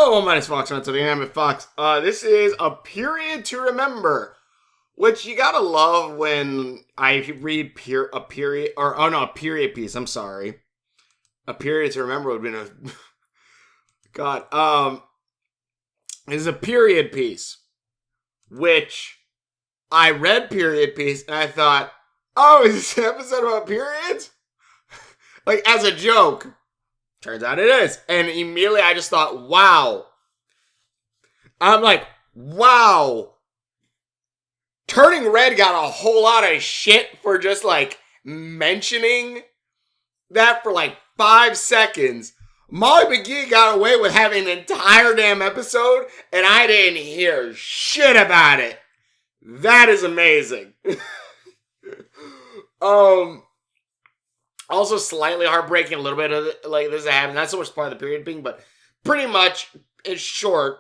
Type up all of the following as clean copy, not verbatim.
Hello, my name is Fox, and today I'm at Fox. This is A Period to Remember, which you gotta love when I read a period piece. I'm sorry. A Period to Remember would have been a... God, is a period piece, which I read period piece, and I thought, oh, is this an episode about periods? Like, as a joke. Turns out it is. And immediately I just thought, wow. I'm like, wow. Turning Red got a whole lot of shit for just, like, mentioning that for, like, 5 seconds. Molly Mcgee got away with having an entire damn episode, and I didn't hear shit about it. That is amazing. Also slightly heartbreaking, a little bit of like this happened. Not so much part of the period thing, but pretty much it's short.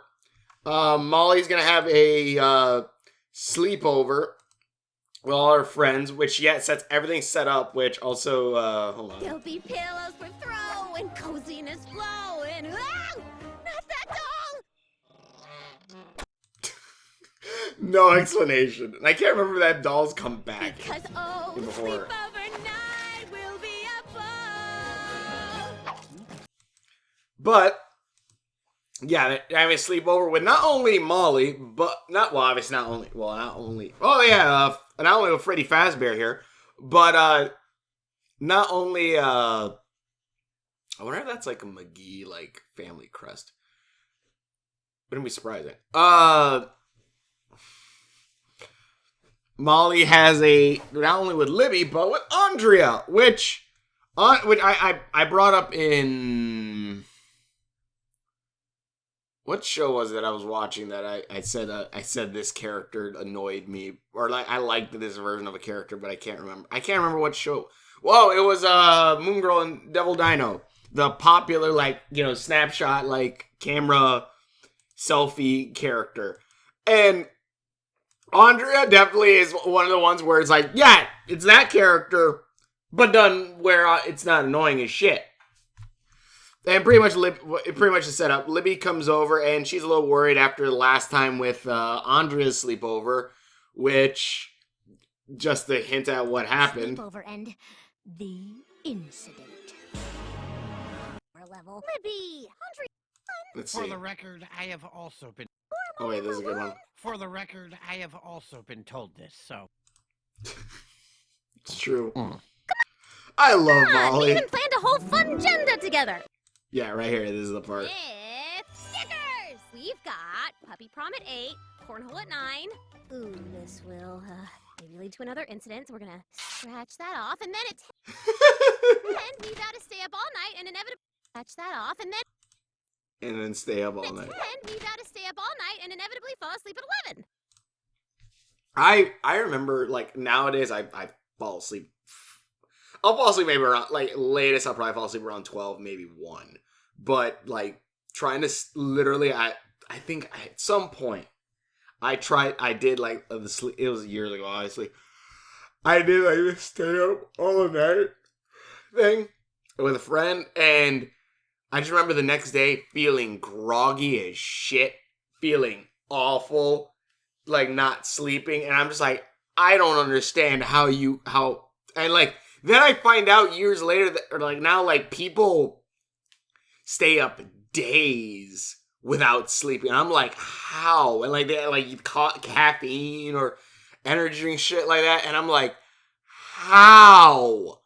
Molly's gonna have a sleepover with all her friends, which sets everything set up. Which also, hold on. There'll be pillows for throw and coziness flow and not that doll. No explanation. And I can't remember that doll's come back. Because sleepover night will be a ball. But yeah, having a sleepover with not only Molly, but not only with Freddy Fazbear here, but not only I wonder if that's like a Mcgee like family crest. Wouldn't be surprising. Molly has not only with Libby, but with Andrea, which I brought up in... What show was it I was watching that I said this character annoyed me, or like I liked this version of a character, but I can't remember what show. Whoa, it was Moon Girl and Devil Dino, the popular snapshot camera selfie character, and Andrea definitely is one of the ones where it's like, yeah, it's that character, but done where it's not annoying as shit. And pretty much is set up. Libby comes over, and she's a little worried after the last time with Andrea's sleepover, which, just to hint at what happened. Sleepover and the incident. Level. Libby, Andrea. Let's see. For the record, I have also been... Oh wait, this is a good one. For the record, I have also been told this, so... It's true. I love Molly. We even planned a whole fun agenda together. Yeah, right here. This is the part. It's stickers! We've got Puppy Prom at 8, Cornhole at 9. Ooh, this will maybe lead to another incident, so we're gonna scratch that off, and then at 10, we gotta stay up all night and inevitably scratch that off, and then stay up all night. At 10, we gotta stay up all night and inevitably fall asleep at 11. I remember, nowadays, I fall asleep. I'll fall asleep maybe around, latest I'll probably fall asleep around 12, maybe 1. But, trying to literally, I think at some point, I did, the sleep, it was years ago, obviously. I did, this stay up all night thing with a friend, and I just remember the next day feeling groggy as shit, feeling awful, not sleeping, and I'm just like, I don't understand then I find out years later that, now, people stay up days without sleeping. And I'm like, how? And, you caught caffeine or energy drink shit like that. And I'm like, how?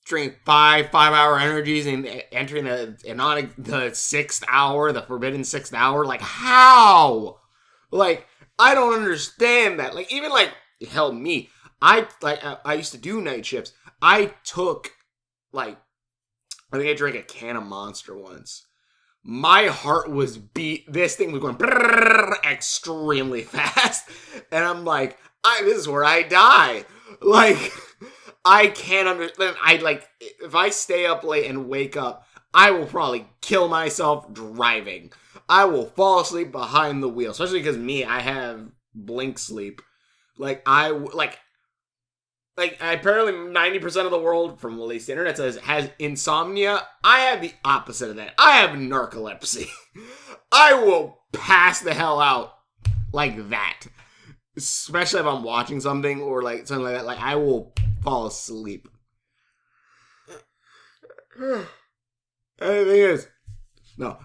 Drink 5-hour energies and entering the 6th hour, the forbidden 6th hour. How? I don't understand that. Even, hell, me. I used to do night shifts. I took, I think I drank a can of Monster once. My heart was beat. This thing was going extremely fast. And I'm like, this is where I die. I can't understand. If I stay up late and wake up, I will probably kill myself driving. I will fall asleep behind the wheel. Especially because I have blink sleep. Apparently 90% of the world, from at least the internet says, has insomnia. I have the opposite of that. I have narcolepsy. I will pass the hell out like that. Especially if I'm watching something or like something like that. Like I will fall asleep. And the thing is, and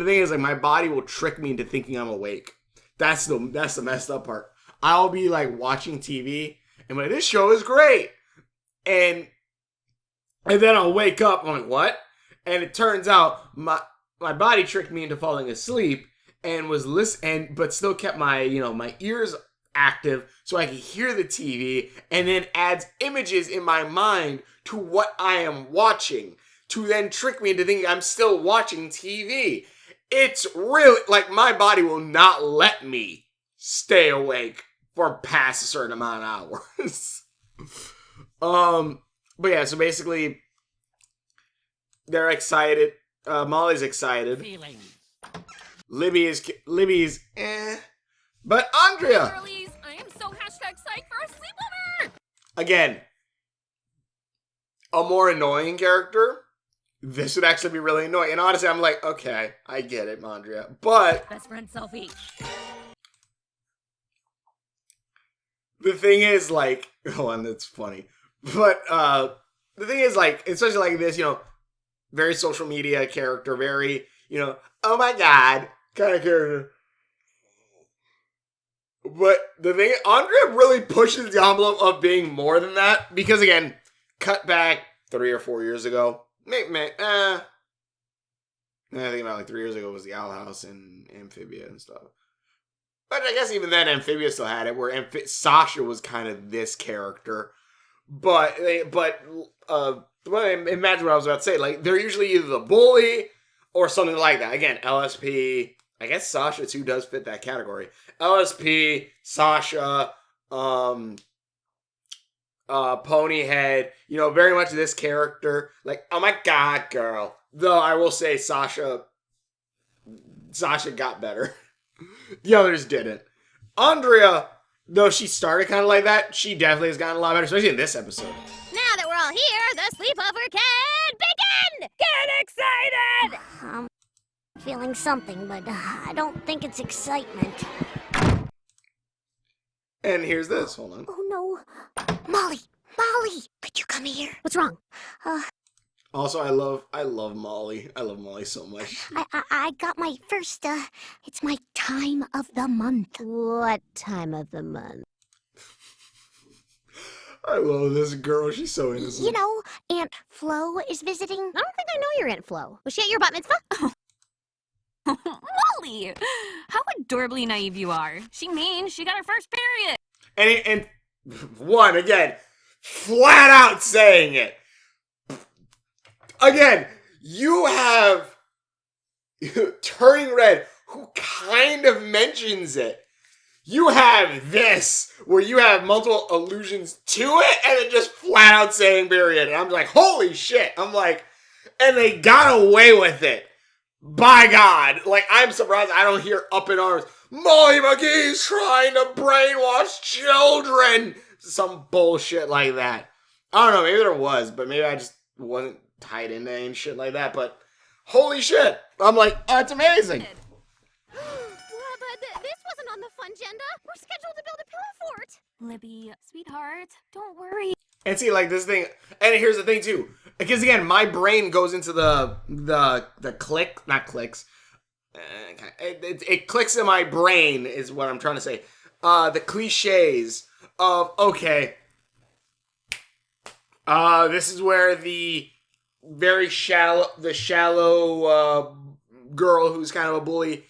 the thing is, like, my body will trick me into thinking I'm awake. That's the messed up part. I'll be like watching TV and like, this show is great, and then I'll wake up. I'm like, what? And it turns out my body tricked me into falling asleep and was but still kept my my ears active so I could hear the TV, and then adds images in my mind to what I am watching to then trick me into thinking I'm still watching TV. It's really, like, my body will not let me stay awake for past a certain amount of hours. But yeah, so basically, they're excited. Molly's excited. Feelings. Libby's but Andrea! Girlies, I am so #psyched for a sleepover! Again, a more annoying character. This would actually be really annoying. And honestly, I'm like, okay, I get it, Andrea. But Best friend selfie. the thing is, like, oh, and that's funny. But the thing is, like, especially like this, very social media character, very, oh my god kind of character. But the thing, Andrea really pushes the envelope of being more than that. Because again, cut back 3 or 4 years ago. I think about like 3 years ago was the Owl House and Amphibia and stuff. But I guess even then Amphibia still had it, where Sasha was kind of this character. But imagine what I was about to say. Like, they're usually either the bully or something like that. Again, LSP. I guess Sasha too does fit that category. LSP, Sasha, Ponyhead, very much this character. Like, oh my god, girl. Though I will say Sasha got better. The others didn't. Andrea, though she started kind of like that, she definitely has gotten a lot better, especially in this episode. Now that we're all here, the sleepover can begin! Get excited! Feeling something, but I don't think it's excitement. And here's this. Hold on. Oh no. Molly! Could you come here? What's wrong? Also, I love Molly. I love Molly so much. I got my first, it's my time of the month. What time of the month? I love this girl. She's so innocent. Aunt Flo is visiting. I don't think I know your Aunt Flo. Was she at your bat mitzvah? Molly! How adorably naive you are. She means she got her first period. And one, again, flat out saying it. Again, you have Turning Red, who kind of mentions it. You have this, where you have multiple allusions to it, and then just flat out saying period. And I'm like, holy shit. I'm like, and they got away with it. By God. Like, I'm surprised I don't hear up in arms, Molly Mcgee's trying to brainwash children. Some bullshit like that. I don't know, maybe there was, but maybe I just wasn't tied into any shit like that. But holy shit. I'm like, oh, it's amazing. But this wasn't on the fun agenda. We're scheduled to build a pillow fort. Libby, sweetheart, don't worry. And see, like, this thing, and here's the thing too, because again, my brain goes into the click, not clicks, it clicks in my brain is what I'm trying to say. The cliches of, okay, this is where the very shallow girl who's kind of a bully,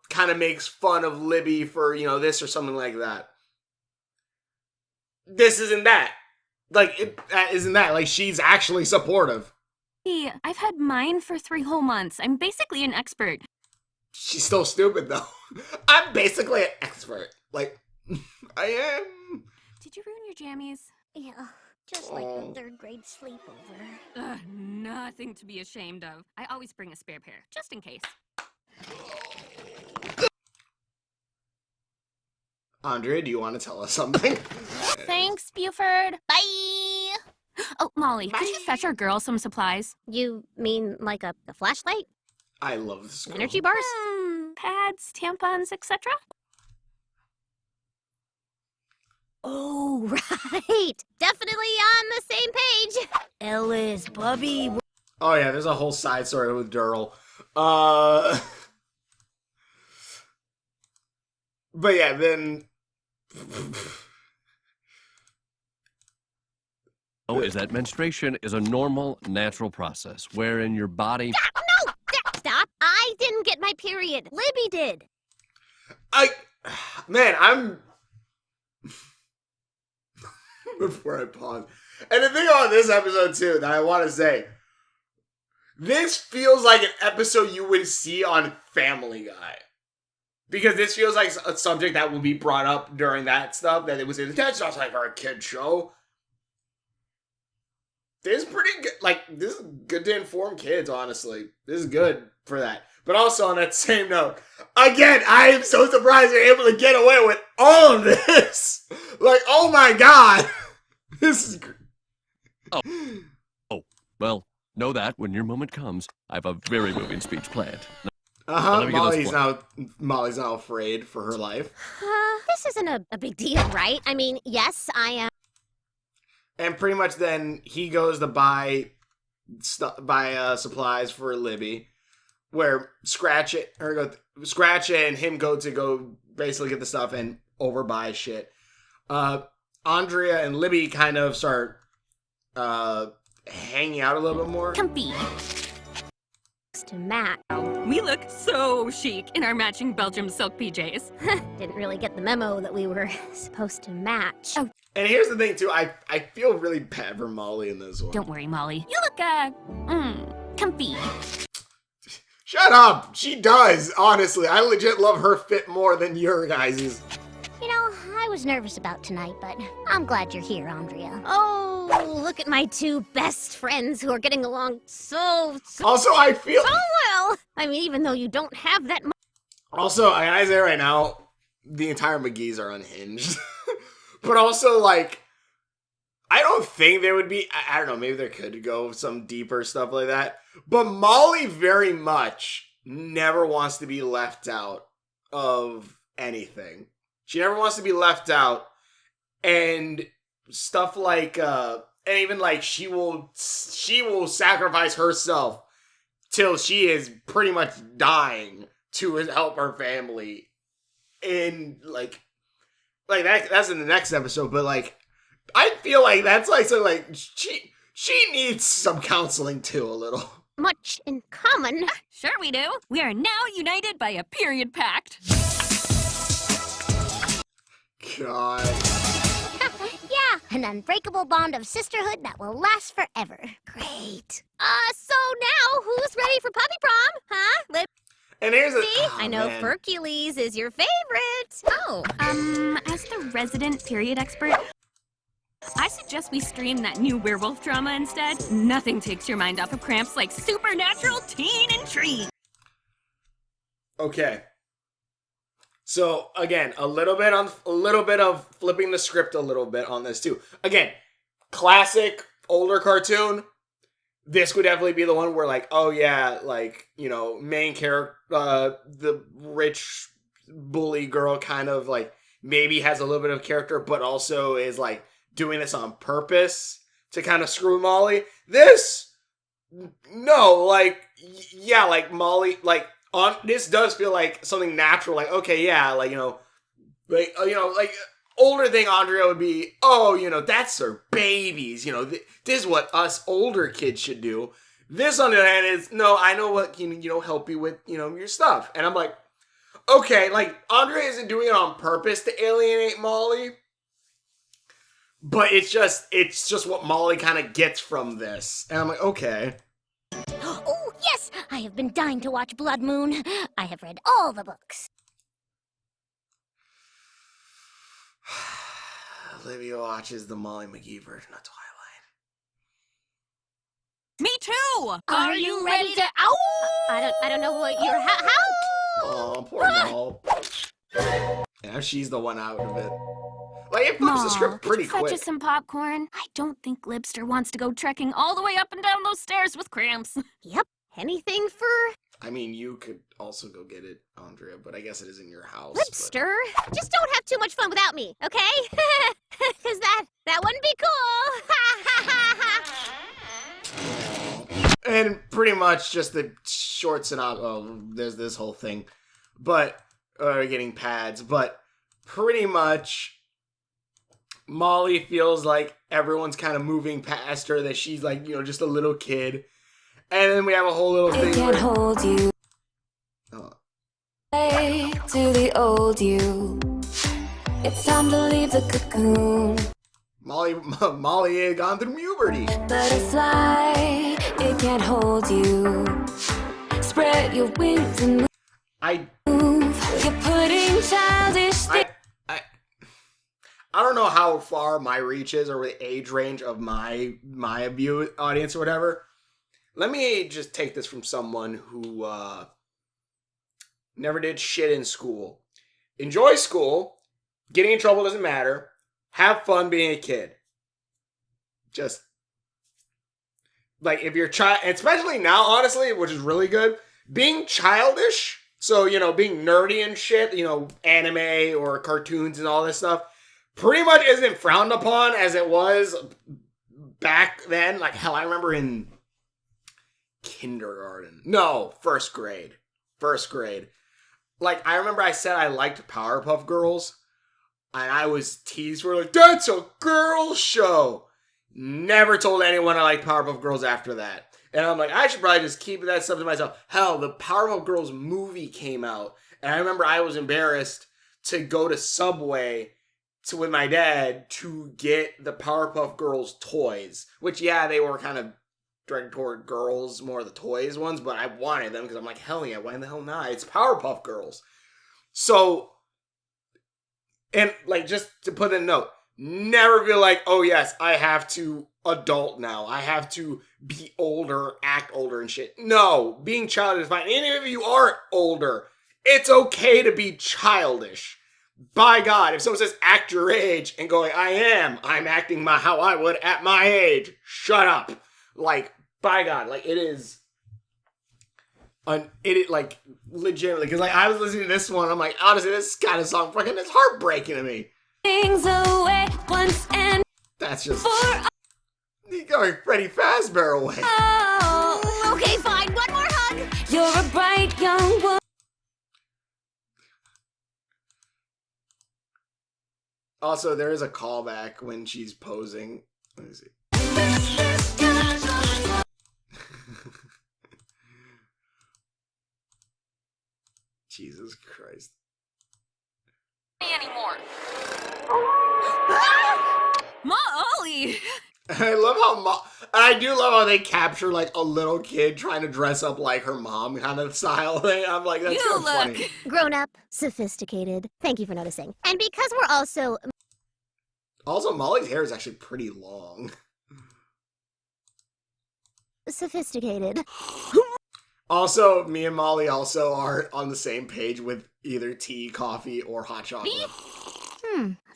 kind of makes fun of Libby for, this or something like that. This isn't that. Like, isn't that. Like, she's actually supportive. Hey, I've had mine for 3 whole months. I'm basically an expert. She's still stupid, though. I'm basically an expert. Like, I am. Did you ruin your jammies? Yeah, just like the 3rd grade sleepover. Ugh, nothing to be ashamed of. I always bring a spare pair, just in case. Andrea, do you want to tell us something? Thanks, Buford. Bye! Oh, Molly, could you fetch our girl some supplies? You mean like a flashlight? I love this girl. Energy bars? Pads, tampons, etc. Oh, right. Definitely on the same page. Ellis, Bubby. Oh yeah, there's a whole side story with Durrell. But yeah, then Is that menstruation is a normal, natural process wherein your body... No! Stop. I didn't get my period. Libby did. I'm before I pause. And the thing about this episode too that I want to say, this feels like an episode you would see on Family Guy. Because this feels like a subject that will be brought up during that stuff, that it was intense. I was like, for a kid show. This is pretty good. Like, this is good to inform kids, honestly. This is good for that. But also, on that same note, again, I am so surprised you're able to get away with all of this. Like, oh my god. This is great. Oh, well, know that when your moment comes, I have a very moving speech planned. Molly's now afraid for her life. This isn't a big deal, right? I mean, yes, I am. And pretty much then he goes to buy supplies for Libby, where Scratch and him go basically get the stuff and overbuy shit. Andrea and Libby kind of start hanging out a little bit more. Comfy. To Matt. We look so chic in our matching Belgium silk PJs. Didn't really get the memo that we were supposed to match. Oh. And here's the thing, too. I feel really bad for Molly in this one. Don't worry, Molly. You look, comfy. Shut up! She does, honestly. I legit love her fit more than your guys's. You know, I was nervous about tonight, but I'm glad you're here, Andrea. Oh, look at my two best friends who are getting along so Also, I feel... so well! I mean, even though you don't have that much... Also, I say right now, the entire Mcgees are unhinged. But also, like, I don't think there would be... I don't know, maybe there could go some deeper stuff like that. But Molly very much never wants to be left out of anything. She never wants to be left out. And stuff like, and even like she will sacrifice herself till she is pretty much dying to help her family. And like that's in the next episode, but like, I feel like that's like, so like, she needs some counseling too, a little. Much in common. Sure we do. We are now united by a period pact. God. Yeah, an unbreakable bond of sisterhood that will last forever. Great. So now, who's ready for puppy prom? Huh? And here's a... I know Hercules is your favorite. Oh, as the resident period expert, I suggest we stream that new werewolf drama instead. Nothing takes your mind off of cramps like supernatural teen intrigue. Okay. So again, a little bit of flipping the script a little bit on this too. Again, classic older cartoon. This would definitely be the one where like, oh yeah, like, you know, main character, the rich bully girl kind of like maybe has a little bit of character, but also is like doing this on purpose to kind of screw Molly. This, no, like, yeah, like Molly, like, this does feel like something natural, like, okay, yeah, like, like older thing Andrea would be, oh, that's her babies, this is what us older kids should do. This, on the other hand, is, no, I know what can, help you with, your stuff. And I'm like, okay, like, Andrea isn't doing it on purpose to alienate Molly, but it's just what Molly kind of gets from this. And I'm like, okay. Oh, yes! I have been dying to watch Blood Moon. I have read all the books. Olivia watches the Molly Mcgee version of Twilight. Me too! Are you ready to... Ow! I don't know what you're... How? Oh, poor Moll. Yeah, she's the one out of it. Like, it flips the script pretty quick. Fetch us some popcorn. I don't think Libster wants to go trekking all the way up and down those stairs with cramps. Yep. Anything for I mean, you could also go get it, Andrea, but I guess it is in your house. Webster, just don't have too much fun without me, okay? Because that wouldn't be cool. And pretty much just the short synopsis. Oh, there's this whole thing, but getting pads. But pretty much, Molly feels like everyone's kind of moving past her. That she's like, just a little kid. And then we have a whole little thing. It can't hold you. To the old you. It's time to leave the cocoon. Molly had gone through puberty. Butterfly, it can't hold you. Spread your wings and move. You're putting childish things. I don't know how far my reach is or the age range of my view audience or whatever. Let me just take this from someone who never did shit in school. Enjoy school. Getting in trouble doesn't matter. Have fun being a kid. Just, like, if you're especially now, honestly, which is really good, being childish, so, being nerdy and shit, anime or cartoons and all this stuff, pretty much isn't frowned upon as it was back then. Like, hell, I remember in kindergarten. No, first grade. Like, I remember I said I liked Powerpuff Girls, and I was teased for, like, that's a girl show. Never told anyone I liked Powerpuff Girls after that. And I'm like, I should probably just keep that stuff to myself. Hell, the Powerpuff Girls movie came out, and I remember I was embarrassed to go to Subway with my dad to get the Powerpuff Girls toys, which, yeah, they were kind of directed toward girls, more of the toys ones, but I wanted them because I'm like, hell yeah, why the hell not? It's Powerpuff Girls. So, and like, just to put in a note, never feel like, oh yes, I have to adult now. I have to be older, act older and shit. No, being childish is fine. Even if you are older, it's okay to be childish. By God, if someone says act your age and going, I'm acting how I would at my age. Shut up. Like, by God, like, it is, like, legitimately, because, like, I was listening to this one, I'm like, honestly, this kind of song fucking is heartbreaking to me. Things away once and that's just, you're going Freddy Fazbear away. oh, Okay, fine, one more hug. you're a bright young woman. Also, there is a callback when she's posing. Let me see. Jesus Christ. Anymore. Molly! I love how I do love how they capture like a little kid trying to dress up like her mom kind of style thing. I'm like, that's You so look funny. Grown up, sophisticated. Thank you for noticing. And because we're also Molly's hair is actually pretty long. sophisticated. Also, me and Molly also are on the same page with either tea, coffee, or hot chocolate.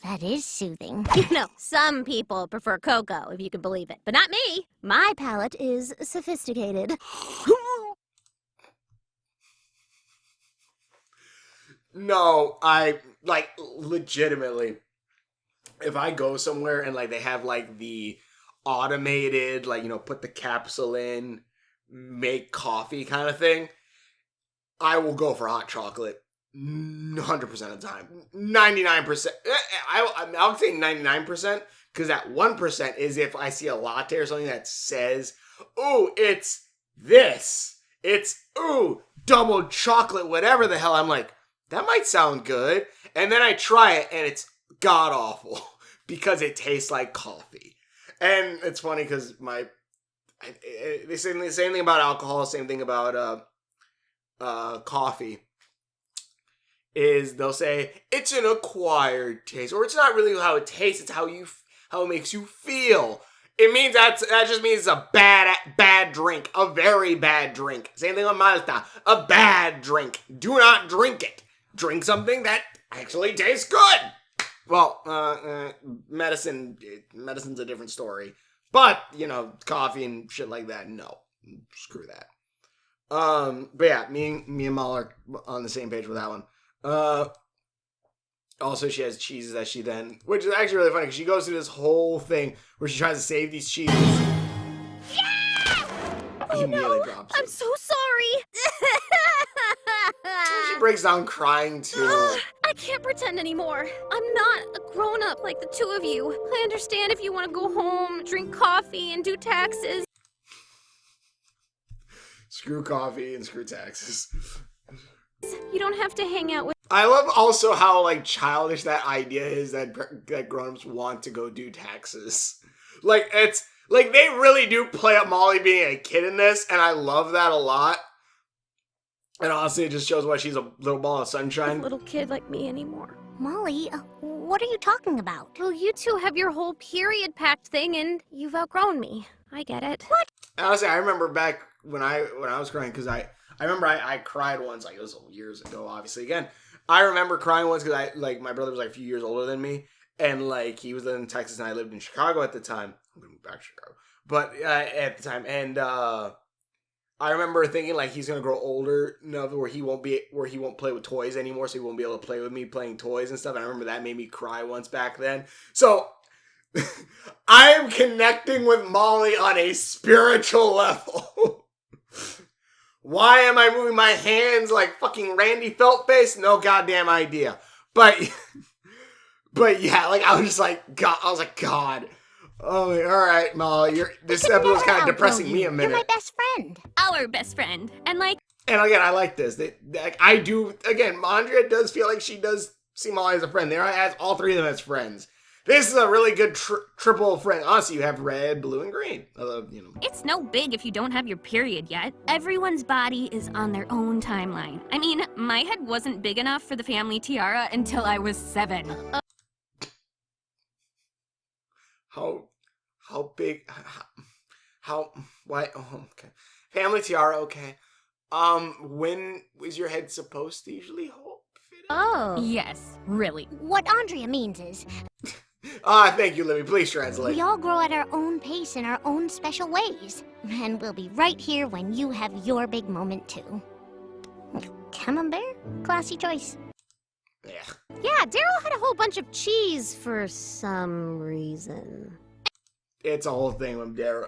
That is soothing. You know, some people prefer cocoa, if you can believe it. But not me. My palate is sophisticated. No, I, like, legitimately, if I go somewhere and, like, they have, like, the automated, like, put the capsule in, make coffee kind of thing, I will go for hot chocolate 100% of the time. 99%. I'll say 99%, because that 1% is if I see a latte or something that says, ooh, it's this. It's, ooh, double chocolate, whatever the hell. I'm like, that might sound good. And then I try it, and it's god-awful, because it tastes like coffee. And it's funny, because they say the same thing about alcohol, same thing about coffee, is they'll say, it's an acquired taste, or it's not really how it tastes, it's how it makes you feel. It means that just means it's a bad drink, a very bad drink. Same thing on Malta, a bad drink. Do not drink it. Drink something that actually tastes good. Well, medicine's a different story. But, coffee and shit like that, no. Screw that. But yeah, me and Mal are on the same page with that one. Also, she has cheeses that she then, which is actually really funny because she goes through this whole thing where she tries to save these cheeses. Yeah! Oh Immediately no! drops I'm it. so sorry. She breaks down crying too. I can't pretend anymore. I'm not a grown-up like the two of you. I understand if you want to go home, drink coffee, and do taxes. Screw coffee and screw taxes. You don't have to hang out with. I love also how like childish that idea is that grown-ups want to go do taxes. Like it's like they really do play up Molly being a kid in this, and I love that a lot. And honestly, it just shows why she's a little ball of sunshine. A little kid like me anymore. Molly, what are you talking about? Well, you two have your whole period pact thing, and you've outgrown me. I get it. What? Honestly, I remember back when I was crying because I remember I cried once, like it was years ago, obviously. Again, I remember crying once because my brother was like a few years older than me, and like he was living in Texas and I lived in Chicago at the time. I'm gonna move back to Chicago, but at the time, and I remember thinking like he's gonna grow older enough where he won't play with toys anymore, so he won't be able to play with me playing toys and stuff. And I remember that made me cry once back then. So I am connecting with Molly on a spiritual level. Why am I moving my hands like fucking Randy Feltface? No goddamn idea. But yeah, like I was just like God. I was like God. Oh, all right, Molly. This episode's kind of depressing me a minute. You're my best friend. Our best friend. And like, And again, I like this. I do. Again, Andrea does feel like she does see Molly as a friend. There, has all three of them as friends. This is a really good triple friend. Honestly, you have red, blue, and green. it's no big if you don't have your period yet. Everyone's body is on their own timeline. I mean, my head wasn't big enough for the family tiara until I was 7. How big? Why? Oh, okay. Family tiara. Okay. When was your head supposed to usually fit? Oh. Yes, really. What Andrea means is, Thank you, Libby. Please translate. we all grow at our own pace in our own special ways. And we'll be right here when you have your big moment too. Camembert? Classy choice. Yeah. Yeah, Daryl had a whole bunch of cheese for some reason. It's a whole thing with Daryl.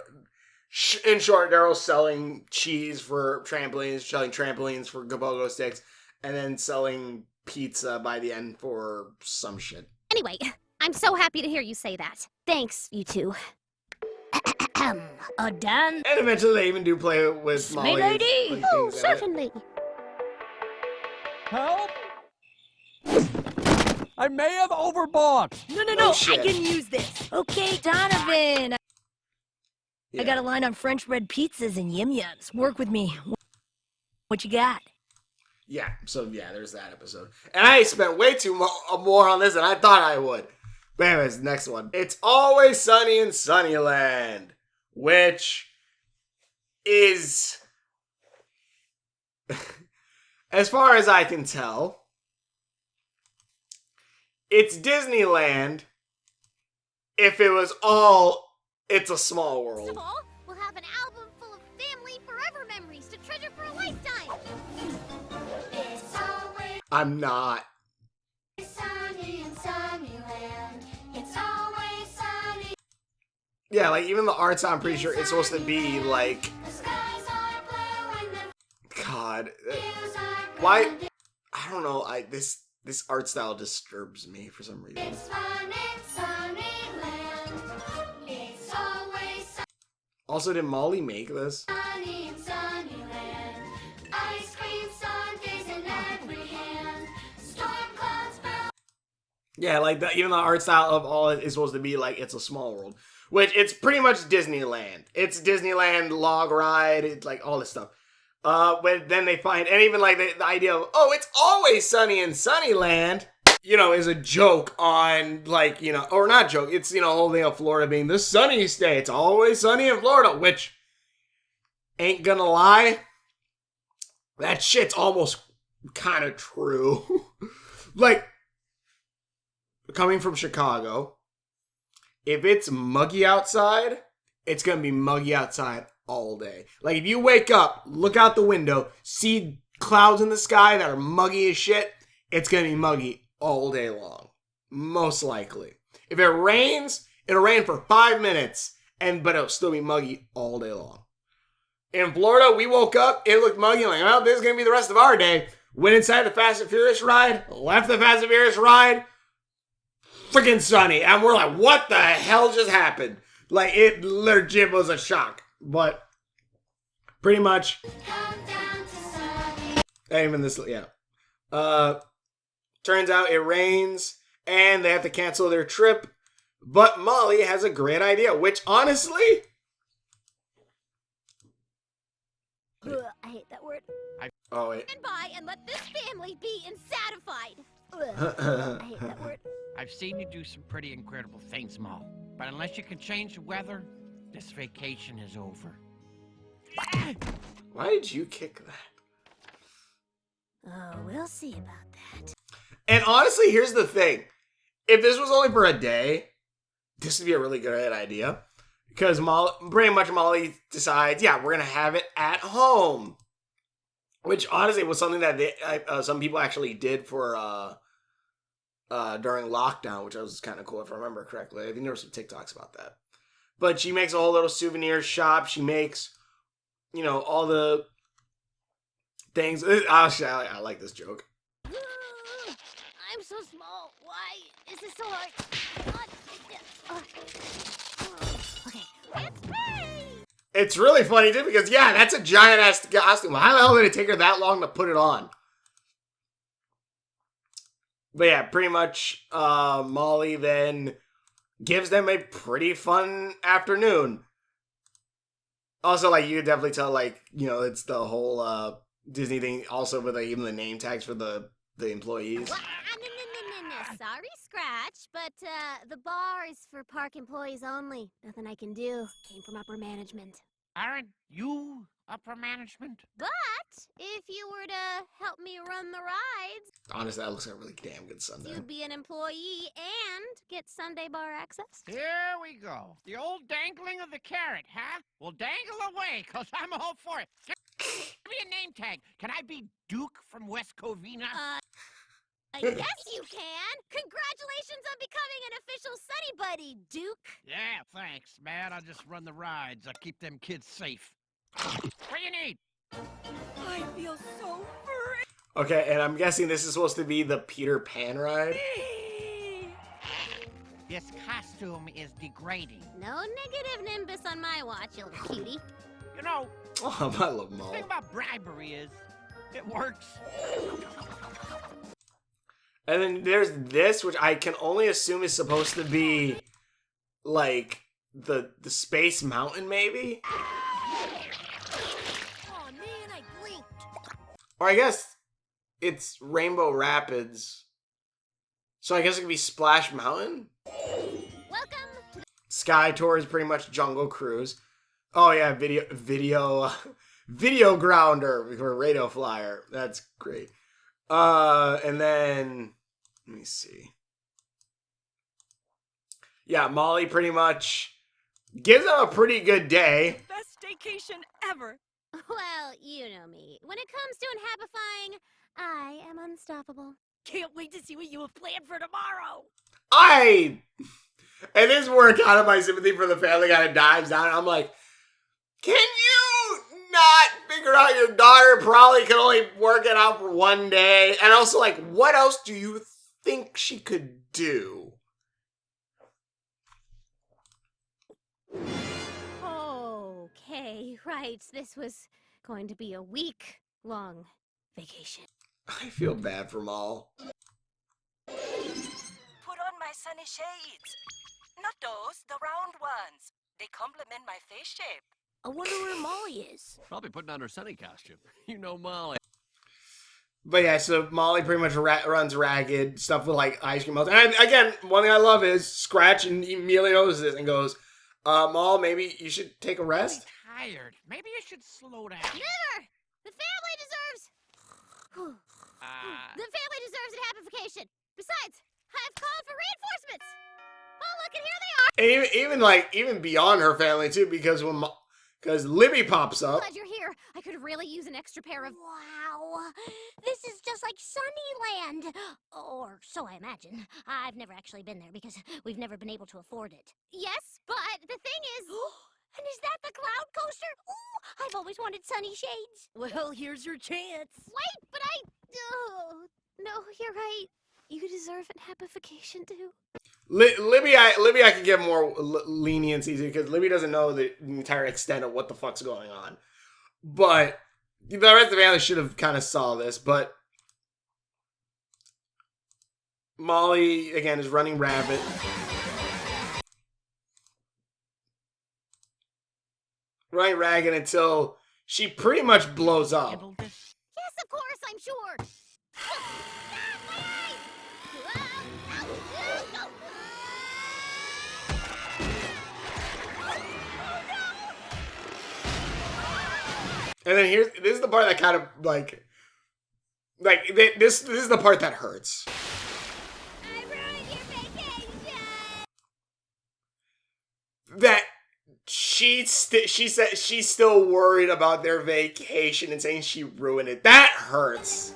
In short, Daryl's selling cheese for trampolines, selling trampolines for go-go sticks, and then selling pizza by the end for some shit. Anyway, I'm so happy to hear you say that. Thanks, you two. Done. And eventually they even do play with Molly. lady. Oh, certainly. Help! I may have overbought. No, Oh, shit. I can use this. Okay, Donovan. Yeah. I got a line on French bread pizzas and yum yums. Work with me. What you got? Yeah, so yeah, there's that episode. And I spent way too more on this than I thought I would. But anyways, next one. It's Always Sunny in Sunnyland, which is, as far as I can tell, it's Disneyland if it was all It's a Small First World. of all, we'll have an album full of family forever memories to treasure for a lifetime. It's always I'm not. sunny in Sunnyland. It's always sunny. Yeah, like even the art's I'm pretty sure it's supposed to be like, The skies are blue and the God, fields are why? green. I don't know. This art style disturbs me for some reason. It's fun in Sunnyland. It's always Also, did Molly make this? sunny in Sunnyland. Ice cream sundaes in every hand. Storm clouds blow. Yeah, like even the art style of all it is supposed to be like It's a Small World, which it's pretty much Disneyland. It's Disneyland log ride. It's like all this stuff. But then they find, and even like the idea of, oh, it's always sunny in Sunnyland, is a joke on like, or not joke. It's, whole thing of Florida being the sunny state. It's always sunny in Florida, which ain't gonna lie. That shit's almost kind of true. Like, coming from Chicago, if it's muggy outside, it's gonna be muggy outside all day. Like, if you wake up, look out the window, see clouds in the sky that are muggy as shit, it's gonna be muggy all day long. Most likely. If it rains, it'll rain for 5 minutes, but it'll still be muggy all day long. In Florida, we woke up, it looked muggy, like, well, this is gonna be the rest of our day. Went inside the Fast and Furious ride, left the Fast and Furious ride, freaking sunny. And we're like, what the hell just happened? Like, it legit was a shock. But pretty much, Countdown to sunny. even this, yeah. Turns out it rains and they have to cancel their trip. But Molly has a great idea, which honestly, I hate that word. oh wait. Stand by and let this family be insatified. I hate that word. I've seen you do some pretty incredible things, Maul. But unless you can change the weather, this vacation is over. Why did you kick that? Oh, we'll see about that. And honestly, here's the thing. If this was only for a day, this would be a really good idea. Because pretty much Molly decides, yeah, we're going to have it at home. Which honestly was something that some people actually did for during lockdown, which was kind of cool if I remember correctly. I think there were some TikToks about that. But she makes a whole little souvenir shop. She makes, all the things. Actually, I like this joke. I'm so small. Why is this so hard? Okay, let's pray. It's really funny too because that's a giant ass costume. How the hell did it take her that long to put it on? But yeah, pretty much Molly then gives them a pretty fun afternoon. Also, like, you could definitely tell, like, it's the whole Disney thing also with even the name tags for the employees. No. Sorry, Scratch, but the bar is for park employees only. Nothing I can do. Came from upper management. Aren't you upper management? But if you were to help me run the rides, Honestly, that looks like a really damn good Sunday. you'd be an employee and get Sunday bar access. Here we go. The old dangling of the carrot, huh? Well, dangle away, because I'm all for it. Give me a name tag. Can I be Duke from West Covina? Yes, you can! Congratulations on becoming an official Sunny Buddy, Duke! Yeah, thanks, man. I'll just run the rides. I'll keep them kids safe. What do you need? I feel so free. Okay, and I'm guessing this is supposed to be the Peter Pan ride. This costume is degrading. No negative Nimbus on my watch, you little cutie. You know, Oh, I love the Molly. thing about bribery is, it works. And then there's this, which I can only assume is supposed to be, like, the Space Mountain, maybe? Oh man, I blinked. Or I guess it's Rainbow Rapids. So I guess it could be Splash Mountain? Welcome to the Sky Tour is pretty much Jungle Cruise. Oh yeah, video grounder for Radio Flyer. That's great. And then let me see. Yeah, Molly pretty much gives them a pretty good day. Best staycation ever. Well, you know me. When it comes to inhabifying, I am unstoppable. Can't wait to see what you have planned for tomorrow. And this is where kind of my sympathy for the family kind of dives down. I'm like, can you not figure out your daughter probably could only work it out for one day? And also, like, what else do you think she could do? Okay, right. This was going to be a week-long vacation. I feel bad for Maul. Put on my sunny shades. Not those, the round ones. They complement my face shape. I wonder where Molly is. Probably putting on her Sunny costume. You know Molly. But yeah, so Molly pretty much runs ragged, stuff with like ice cream melts. And again, one thing I love is Scratch and immediately notices this and goes, Maul, maybe you should take a rest? I'm tired. Maybe you should slow down. Never! The family deserves... The family deserves an amplification. Besides, I've called for reinforcements. Oh, look, and here they are. And even beyond her family too, because Because Libby pops up. Glad you're here. I could really use an extra pair of... Wow, this is just like Sunnyland. Or so I imagine. I've never actually been there because we've never been able to afford it. Yes, but the thing is... And is that the cloud coaster? Ooh, I've always wanted sunny shades. Well, here's your chance. Wait, but I... Oh, no, you're right. You deserve an amplification too. Libby, I can give more leniency to because Libby doesn't know the entire extent of what the fuck's going on. But the rest of the family should have kind of saw this. But Molly, again, is running rabbit. Running ragged until she pretty much blows up. Handle this. Yes, of course, I'm sure. And then this is the part that kind of like this is the part that hurts. I ruined your vacation. That she said she's still worried about their vacation and saying she ruined it. That hurts.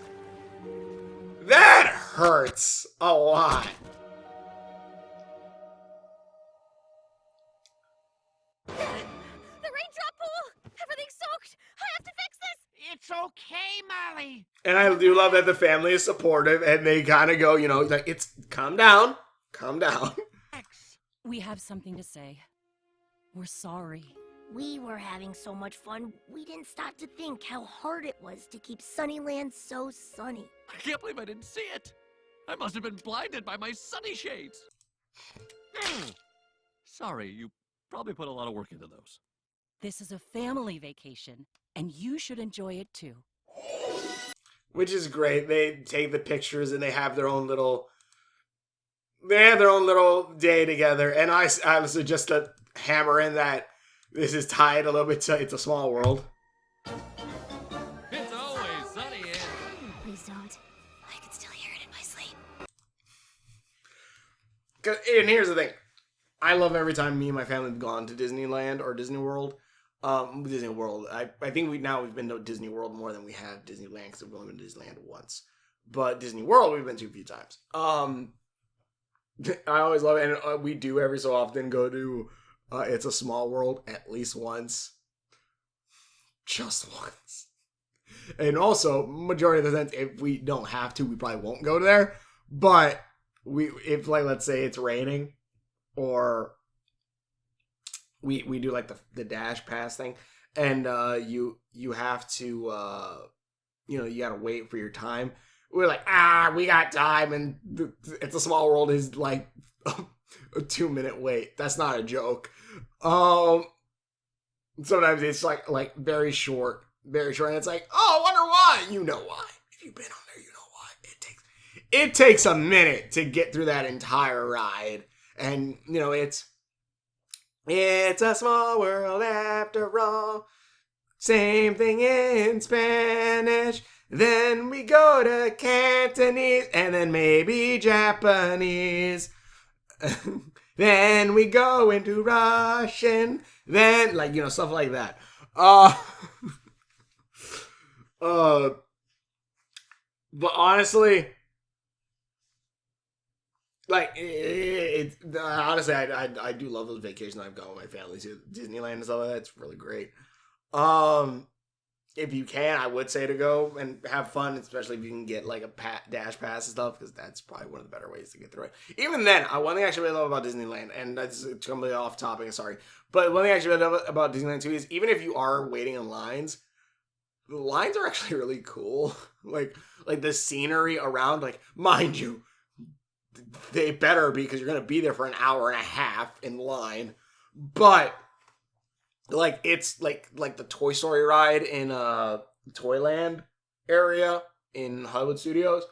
That hurts a lot. The raindrop pool. Everything's soaked. I have to fix this. It's okay, Molly. And I do love that the family is supportive and they kind of go, you know, like, it's calm down. We have something to say. We're sorry. We were having so much fun, we didn't stop to think how hard it was to keep Sunnyland so sunny. I can't believe I didn't see it. I must have been blinded by my sunny shades. Sorry, you probably put a lot of work into those. This is a family vacation, and you should enjoy it too. Which is great. They take the pictures and they have their own little day together. And I was just to hammer in that this is tied a little bit to It's a Small World. It's always sunny in... Please don't. I can still hear it in my sleep. And here's the thing. I love every time me and my family have gone to Disneyland or Disney World. Disney World. I think we've been to Disney World more than we have Disneyland because we've only been to Disneyland once. But Disney World we've been to a few times. I always love it, and we do every so often go to It's a Small World at least once. Just once. And also, majority of the time, if we don't have to, we probably won't go there. But if like, let's say it's raining, or we do like the Dash Pass thing, and you have to you gotta wait for your time. We're like, we got time, and It's a Small World is like a 2-minute wait. That's not a joke. Sometimes it's like very short, and it's like, I wonder why. You know why. If you've been on there, you know why. It takes a minute to get through that entire ride, and it's a small world after all. Same thing in Spanish. Then we go to Cantonese, and then maybe Japanese. Then we go into Russian. Then, stuff like that. But honestly, honestly, I do love those vacations I've gone with my family to Disneyland and stuff like that. It's really great. If you can, I would say to go and have fun, especially if you can get like a Dash Pass and stuff, because that's probably one of the better ways to get through it. Even then, one thing I actually really love about Disneyland, and that's completely off topic, sorry, but one thing I actually really love about Disneyland too is even if you are waiting in lines, the lines are actually really cool. like the scenery around, mind you, they better be, because you're gonna be there for an hour and a half in line, but it's like the Toy Story ride in Toyland area in Hollywood Studios.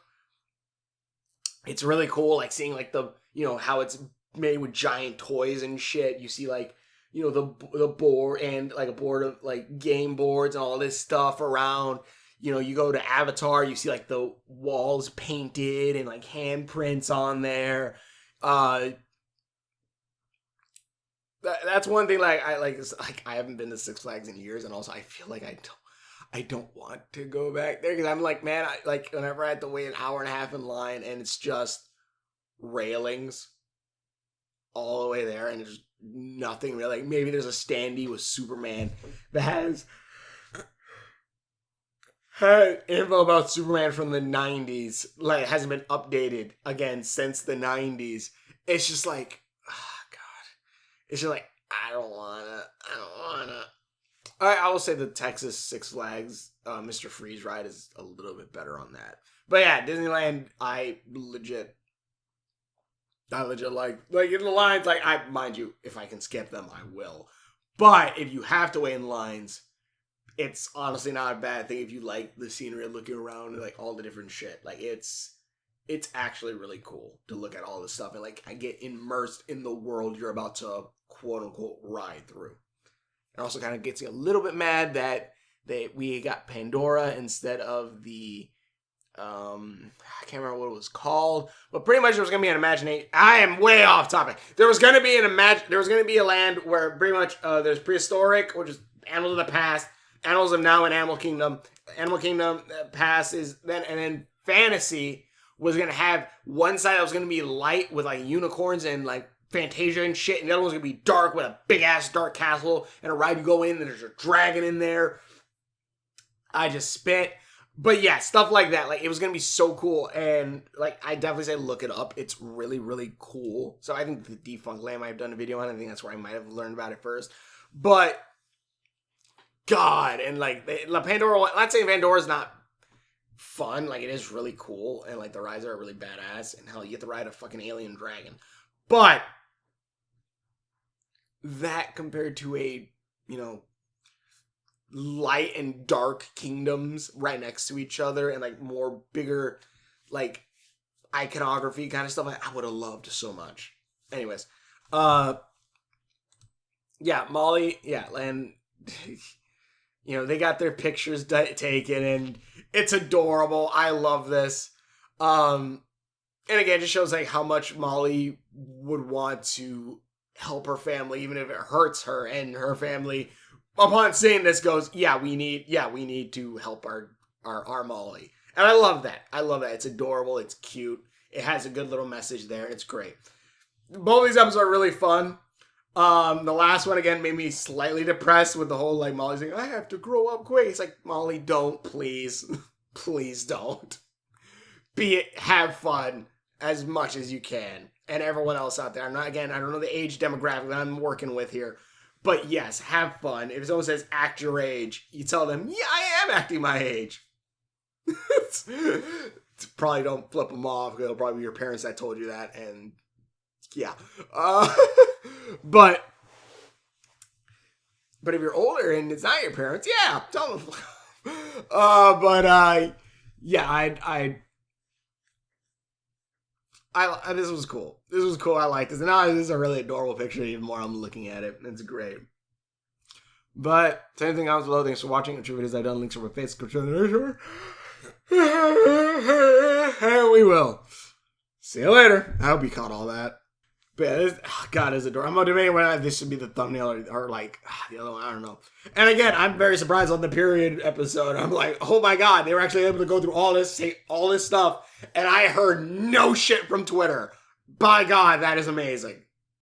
It's really cool, seeing the how it's made with giant toys and shit. You see the board and a board of game boards and all this stuff around. You go to Avatar, you see the walls painted and handprints on there. that's one thing. Like I haven't been to Six Flags in years, and also I feel like I don't want to go back there because I'm like, man, like whenever I have to wait an hour and a half in line, and it's just railings all the way there, and there's nothing really. Like maybe there's a standee with Superman that has info about Superman from the 90s, like it hasn't been updated again since the 90s. It's just like, oh God. It's just like, I don't wanna. I will say the Texas Six Flags Mr. Freeze ride is a little bit better on that. But yeah, Disneyland, I legit like in the lines, like mind you, if I can skip them, I will. But if you have to wait in lines, it's honestly not a bad thing if you like the scenery and looking around and like all the different shit. Like it's actually really cool to look at all this stuff and like I get immersed in the world you're about to quote unquote ride through. It also kind of gets me a little bit mad that we got Pandora instead of the I can't remember what it was called, but pretty much there was gonna be an imagination. I am way off topic. There was gonna be a land where pretty much there's prehistoric, which is animals of the past, animals of now, and Animal Kingdom. Animal Kingdom past is then, and then fantasy was gonna have one side that was gonna be light with like unicorns and like Fantasia and shit, and the other one's gonna be dark with a big ass dark castle and a ride you go in and there's a dragon in there. I just spit. But yeah, stuff like that. Like it was gonna be so cool, and like I definitely say look it up. It's really, really cool. So I think the Defunct Land might have done a video on it. I think that's where I might have learned about it first. But God, and like La Pandora, I'm not saying Pandora's not fun. Like it is really cool, and like the rides are really badass, and hell, you get to ride a fucking alien dragon. But that compared to a, you know, light and dark kingdoms right next to each other and like more bigger like iconography kind of stuff, I would have loved so much. Anyways, yeah, Molly, yeah, and you know, they got their pictures taken and it's adorable. I love this. And again, it just shows like how much Molly would want to help her family, even if it hurts her, and her family, upon seeing this, goes, yeah, we need to help our Molly. And I love that. It's adorable. It's cute. It has a good little message there. It's great. Both these episodes are really fun. The last one, again, made me slightly depressed with the whole, like, Molly saying, I have to grow up quick. It's like, Molly, don't, please. Please don't. Have fun as much as you can. And everyone else out there. I don't know the age demographic that I'm working with here. But yes, have fun. If someone says act your age, you tell them, yeah, I am acting my age. Probably don't flip them off. It'll probably be your parents that told you that. And yeah. But if you're older and it's not your parents, yeah, tell them. Yeah, this was cool. I like this. And now this is a really adorable picture. Even more, I'm looking at it. It's great. But same thing else below. Thanks for watching. Which videos I've done. Links are my Facebook channel. And we will see you later. I hope you caught all that. But yeah, God, is adorable. I'm debating whether this should be the thumbnail or like the other one. I don't know. And again, I'm very surprised on the period episode. I'm like, oh my God, they were actually able to go through all this, say all this stuff, and I heard no shit from Twitter. By God, that is amazing.